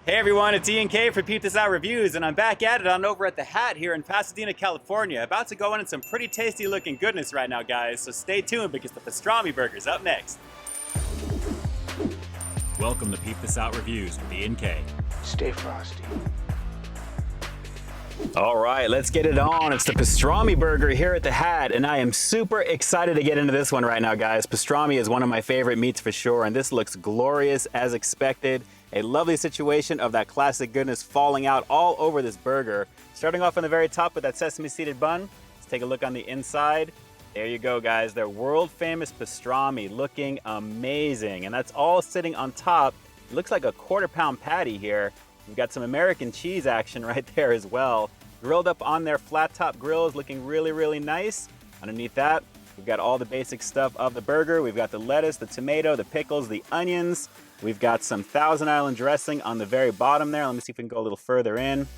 Hey everyone, it's Ian K for Peep This Out Reviews, and I'm back at it on over at the Hat here in Pasadena, California. About to go in some pretty tasty looking goodness right now, guys, so stay tuned because the pastrami burger's up next. Welcome to Peep This Out Reviews with Ian K. Stay frosty. All right, let's get it on. It's the pastrami burger here at the Hat, and I am super excited to get into this one right now, guys. Pastrami is one of my favorite meats for sure, and this looks glorious as expected. A lovely situation of that classic goodness falling out all over this burger. Starting off on the very top with that sesame seeded bun. Let's take a look on the inside. There you go, guys. Their world famous pastrami looking amazing. And that's all sitting on top. It looks like a quarter-pound patty here. We've got some American cheese action right there as well. Grilled up on their flat top grills, looking really, really nice. Underneath that, we've got all the basic stuff of the burger. We've got the lettuce, the tomato, the pickles, the onions. We've got some Thousand Island dressing on the very bottom there. Let me see if we can go a little further in.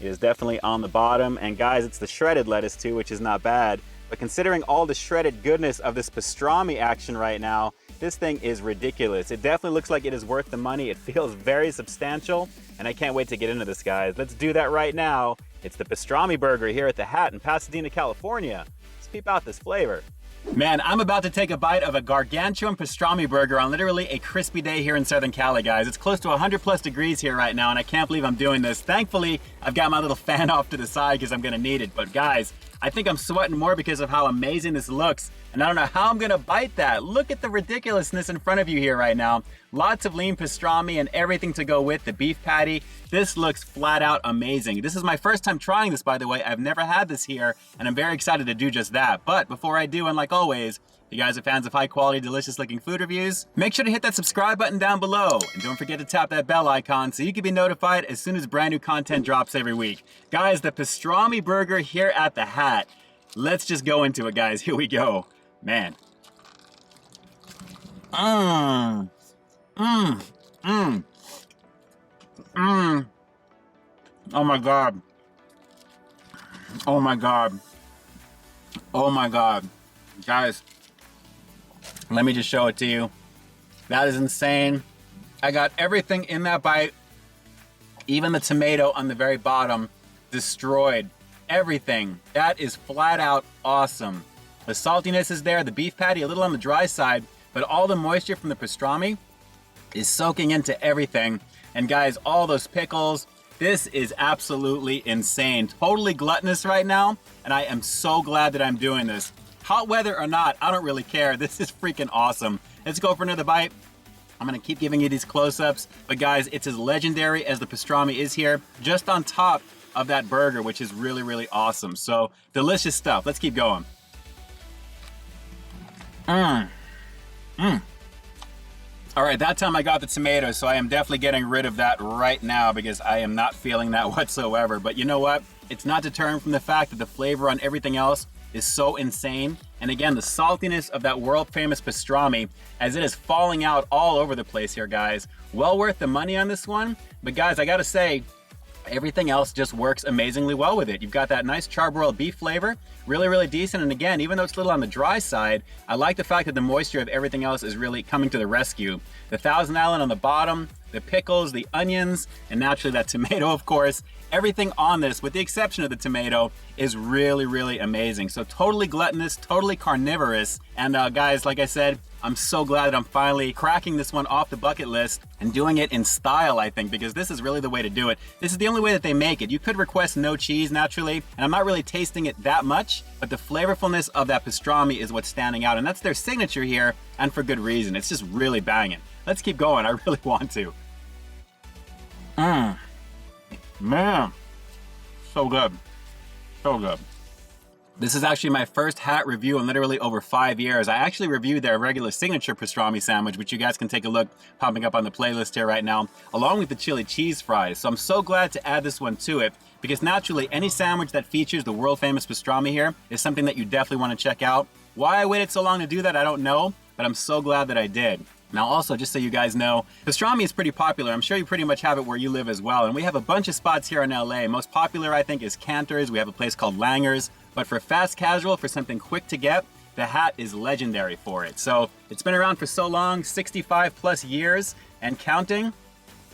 It is definitely on the bottom. And guys, it's the shredded lettuce too, which is not bad. But considering all the shredded goodness of this pastrami action right now, this thing is ridiculous. It definitely looks like it is worth the money. It feels very substantial, and I can't wait to get into this, guys. Let's do that right now. It's the pastrami burger here at the Hat in Pasadena, California. Let's peep out this flavor. Man, I'm about to take a bite of a gargantuan pastrami burger on literally a crispy day here in Southern Cali, guys. It's close to 100 plus degrees here right now, and I can't believe I'm doing this. Thankfully, I've got my little fan off to the side because I'm gonna need it. But guys, I think I'm sweating more because of how amazing this looks, and I don't know how I'm gonna bite that. Look at the ridiculousness in front of you here right now. Lots of lean pastrami and everything to go with the beef patty. This looks flat out amazing. This is my first time trying this, by the way. I've never had this here, and I'm very excited to do just that. But before I do, and like always, if you guys are fans of high quality, delicious looking food reviews, make sure to hit that subscribe button down below. And don't forget to tap that bell icon so you can be notified as soon as brand new content drops every week. Guys, the pastrami burger here at the Hat. Let's just go into it, guys. Here we go. Man. Oh my God. Oh my God. Oh my God. Guys, let me just show it to you. That is insane. I got everything in that bite, even the tomato on the very bottom, destroyed. Everything. That is flat out awesome. The saltiness is there, the beef patty a little on the dry side, but all the moisture from the pastrami is soaking into everything. And guys, all those pickles, this is absolutely insane. Totally gluttonous right now, and I am so glad that I'm doing this. Hot weather or not, I don't really care. This is freaking awesome. Let's go for another bite. I'm gonna keep giving you these close-ups, but guys, it's as legendary as the pastrami is here, just on top of that burger, which is really, really awesome. So, delicious stuff. Let's keep going. All right, that time I got the tomato, so I am definitely getting rid of that right now because I am not feeling that whatsoever. But you know what? It's not deterred from the fact that the flavor on everything else is so insane. And again, the saltiness of that world famous pastrami as it is falling out all over the place here, guys. Well worth the money on this one. But guys, I gotta say, everything else just works amazingly well with it. You've got that nice charbroiled beef flavor, really, really decent. And again, even though it's a little on the dry side, I like the fact that the moisture of everything else is really coming to the rescue. The Thousand Island on the bottom, the pickles, the onions, and naturally that tomato, of course. Everything on this, with the exception of the tomato, is really, really amazing. So totally gluttonous, totally carnivorous. And guys, like I said, I'm so glad that I'm finally cracking this one off the bucket list and doing it in style, I think, because this is really the way to do it. This is the only way that they make it. You could request no cheese, naturally, and I'm not really tasting it that much, but the flavorfulness of that pastrami is what's standing out, and that's their signature here, and for good reason. It's just really banging. Let's keep going. I really want to. Man, so good. So good. This is actually my first Hat review in literally over 5 years. I actually reviewed their regular signature pastrami sandwich, which you guys can take a look, popping up on the playlist here right now, along with the chili cheese fries. So I'm so glad to add this one to it, because naturally any sandwich that features the world famous pastrami here is something that you definitely want to check out. Why I waited so long to do that, I don't know, but I'm so glad that I did. Now also, just so you guys know, pastrami is pretty popular. I'm sure you pretty much have it where you live as well. And we have a bunch of spots here in LA. Most popular, I think, is Cantor's. We have a place called Langer's. But for fast casual, for something quick to get, the Hat is legendary for it. So it's been around for so long, 65 plus years and counting.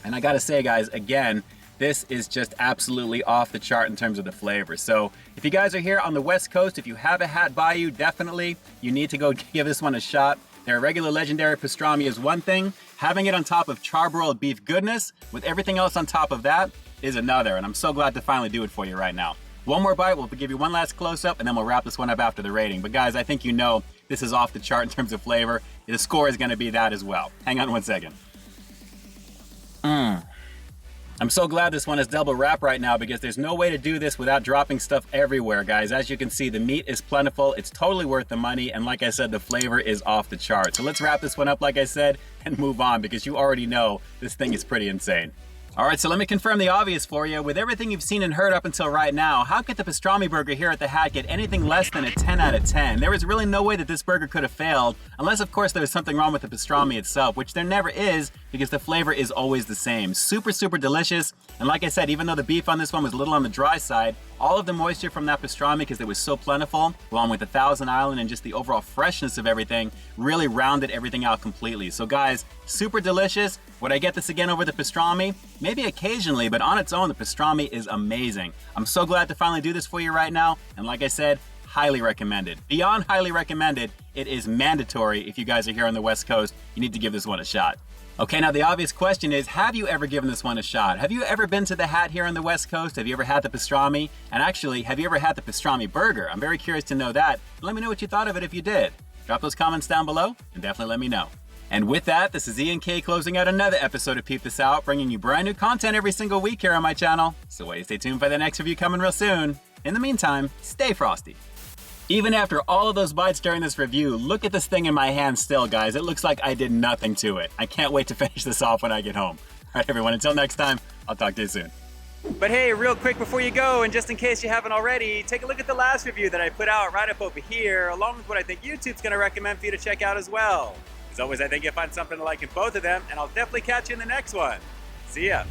And I gotta say, guys, again, this is just absolutely off the chart in terms of the flavor. So if you guys are here on the West Coast, if you have a hat by you, definitely you need to go give this one a shot. Their regular legendary pastrami is one thing. Having it on top of charbroiled beef goodness with everything else on top of that is another. And I'm so glad to finally do it for you right now. One more bite, we'll give you one last close-up, and then we'll wrap this one up after the rating. But guys, I think you know this is off the chart in terms of flavor. The score is gonna be that as well. Hang on one second. I'm so glad this one is double wrap right now because there's no way to do this without dropping stuff everywhere, guys. As you can see, the meat is plentiful, it's totally worth the money, and like I said, the flavor is off the chart. So let's wrap this one up, like I said, and move on because you already know this thing is pretty insane. All right, so let me confirm the obvious for you. With everything you've seen and heard up until right now, how could the pastrami burger here at the Hat get anything less than a 10 out of 10? There is really no way that this burger could have failed, unless of course there was something wrong with the pastrami itself, which there never is because the flavor is always the same. Super, super delicious. And like I said, even though the beef on this one was a little on the dry side, all of the moisture from that pastrami, because it was so plentiful, along with the Thousand Island and just the overall freshness of everything, really rounded everything out completely. So guys, super delicious. Would I get this again over the pastrami? Maybe occasionally, but on its own, the pastrami is amazing. I'm so glad to finally do this for you right now. And like I said, highly recommended. Beyond highly recommended, it is mandatory if you guys are here on the West Coast, you need to give this one a shot. Okay, now the obvious question is, have you ever given this one a shot? Have you ever been to the Hat here on the West Coast? Have you ever had the pastrami? And actually, have you ever had the pastrami burger? I'm very curious to know that. Let me know what you thought of it if you did. Drop those comments down below and definitely let me know. And with that, this is Ian K closing out another episode of Peep This Out, bringing you brand new content every single week here on my channel. So wait, stay tuned for the next review coming real soon. In the meantime, stay frosty. Even after all of those bites during this review, look at this thing in my hand still, guys. It looks like I did nothing to it. I can't wait to finish this off when I get home. All right, everyone, until next time, I'll talk to you soon. But hey, real quick before you go, and just in case you haven't already, take a look at the last review that I put out right up over here, along with what I think YouTube's gonna recommend for you to check out as well. As always, I think you'll find something to like in both of them, and I'll definitely catch you in the next one. See ya.